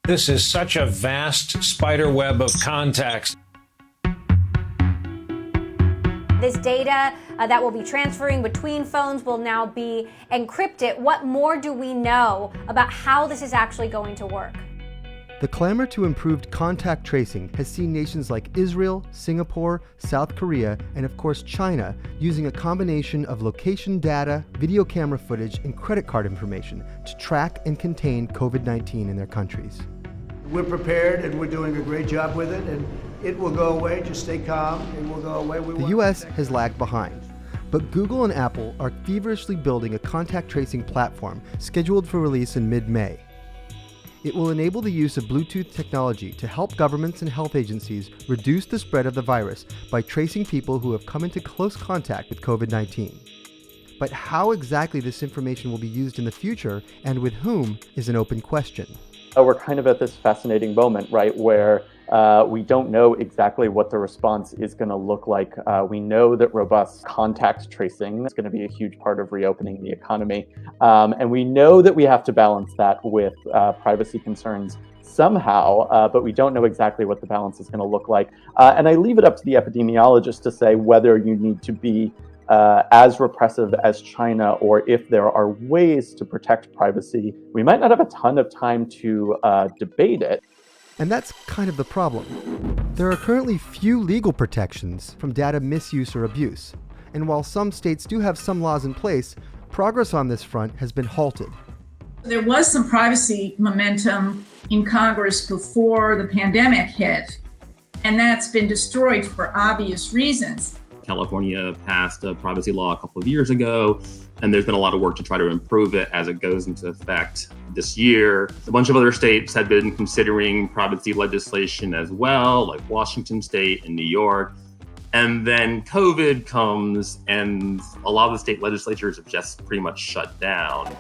This is such a vast spider web of contacts. This data that will be transferring between phones will now be encrypted. What more do we know about how this is actually going to work? The clamor to improved contact tracing has seen nations like Israel, Singapore, South Korea, and of course China using a combination of location data, video camera footage, and credit card information to track and contain COVID-19 in their countries. We're prepared and we're doing a great job with it, and it will go away. Just stay calm. It will go away. The U.S. has lagged behind, but Google and Apple are feverishly building a contact tracing platform scheduled for release in mid-May. It will enable the use of Bluetooth technology to help governments and health agencies reduce the spread of the virus by tracing people who have come into close contact with COVID-19. But how exactly this information will be used in the future and with whom is an open question. We're kind of at this fascinating moment, right, where we don't know exactly what the response is going to look like. We know that robust contact tracing is going to be a huge part of reopening the economy. And we know that we have to balance that with privacy concerns somehow, but we don't know exactly what the balance is going to look like. And I leave it up to the epidemiologists to say whether you need to be as repressive as China, or if there are ways to protect privacy. We might not have a ton of time to debate it. And that's kind of the problem. There are currently few legal protections from data misuse or abuse. And while some states do have some laws in place, progress on this front has been halted. There was some privacy momentum in Congress before the pandemic hit, and that's been destroyed for obvious reasons. California passed a privacy law a couple of years ago, and there's been a lot of work to try to improve it as it goes into effect this year. A bunch of other states had been considering privacy legislation as well, like Washington State and New York. And then COVID comes, and a lot of the state legislatures have just pretty much shut down.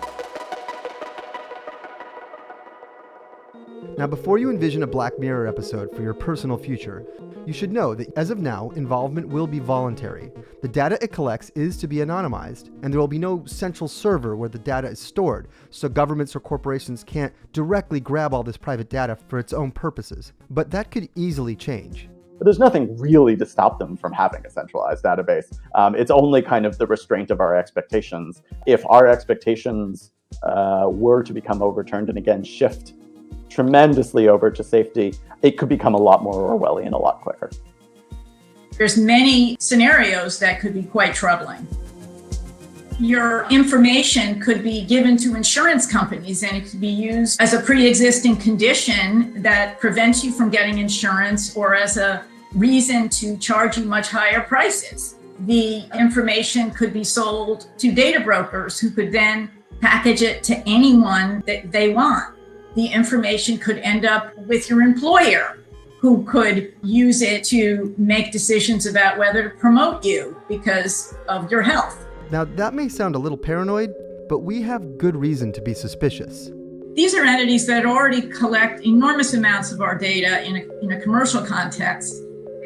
Now, before you envision a Black Mirror episode for your personal future, you should know that as of now, involvement will be voluntary. The data it collects is to be anonymized, and there will be no central server where the data is stored, so governments or corporations can't directly grab all this private data for its own purposes. But that could easily change. But there's nothing really to stop them from having a centralized database. It's only kind of the restraint of our expectations. If our expectations were to become overturned and again shift tremendously over to safety, it could become a lot more Orwellian a lot quicker. There's many scenarios that could be quite troubling. Your information could be given to insurance companies, and it could be used as a pre-existing condition that prevents you from getting insurance, or as a reason to charge you much higher prices. The information could be sold to data brokers who could then package it to anyone that they want. The information could end up with your employer, who could use it to make decisions about whether to promote you because of your health. Now, that may sound a little paranoid, but we have good reason to be suspicious. These are entities that already collect enormous amounts of our data in a commercial context,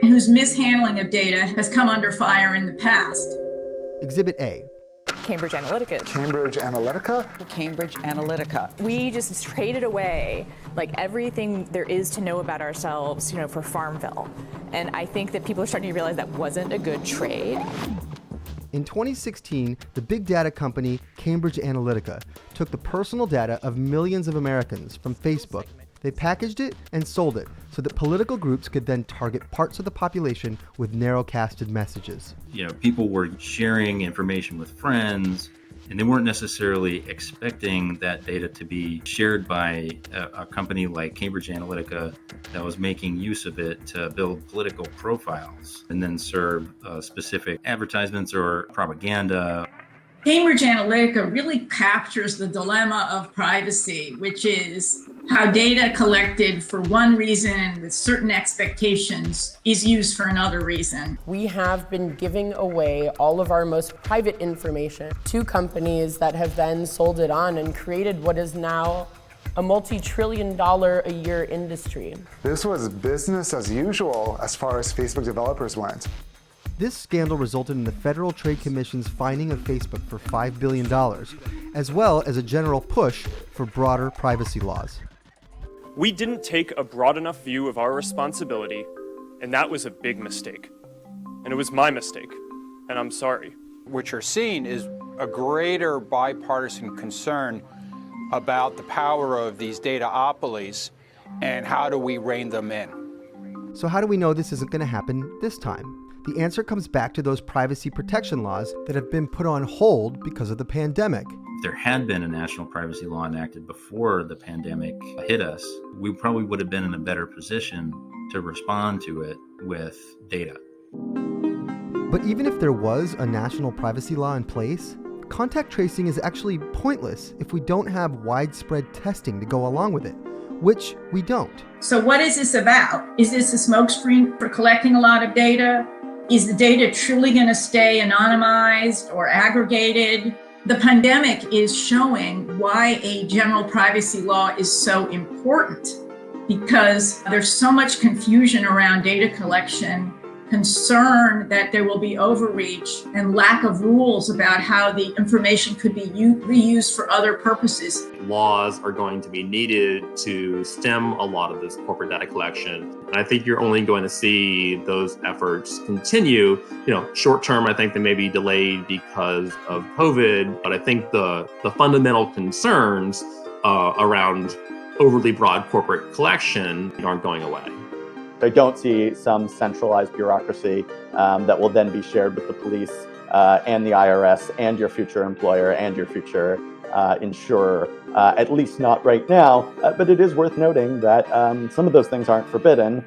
and whose mishandling of data has come under fire in the past. Exhibit A. Cambridge Analytica. Cambridge Analytica? Cambridge Analytica. We just traded away like everything there is to know about ourselves, for Farmville. And I think that people are starting to realize that wasn't a good trade. In 2016, the big data company Cambridge Analytica took the personal data of millions of Americans from Facebook. They packaged it and sold it so that political groups could then target parts of the population with narrow-casted messages. People were sharing information with friends, and they weren't necessarily expecting that data to be shared by a company like Cambridge Analytica that was making use of it to build political profiles and then serve specific advertisements or propaganda. Cambridge Analytica really captures the dilemma of privacy, which is how data collected for one reason with certain expectations is used for another reason. We have been giving away all of our most private information to companies that have then sold it on and created what is now a multi-trillion-dollar-a-year industry. This was business as usual as far as Facebook developers went. This scandal resulted in the Federal Trade Commission's fining of Facebook for $5 billion, as well as a general push for broader privacy laws. We didn't take a broad enough view of our responsibility, and that was a big mistake. And it was my mistake, and I'm sorry. What you're seeing is a greater bipartisan concern about the power of these dataopolies and how do we rein them in. So how do we know this isn't going to happen this time? The answer comes back to those privacy protection laws that have been put on hold because of the pandemic. If there had been a national privacy law enacted before the pandemic hit us, we probably would have been in a better position to respond to it with data. But even if there was a national privacy law in place, contact tracing is actually pointless if we don't have widespread testing to go along with it, which we don't. So what is this about? Is this a smokescreen for collecting a lot of data? Is the data truly going to stay anonymized or aggregated? The pandemic is showing why a general privacy law is so important, because there's so much confusion around data collection, concern that there will be overreach, and lack of rules about how the information could be reused for other purposes. Laws are going to be needed to stem a lot of this corporate data collection. And I think you're only going to see those efforts continue. Short term, I think they may be delayed because of COVID, but I think the fundamental concerns around overly broad corporate collection aren't going away. I don't see some centralized bureaucracy that will then be shared with the police and the IRS and your future employer and your future insurer, at least not right now. But it is worth noting that some of those things aren't forbidden.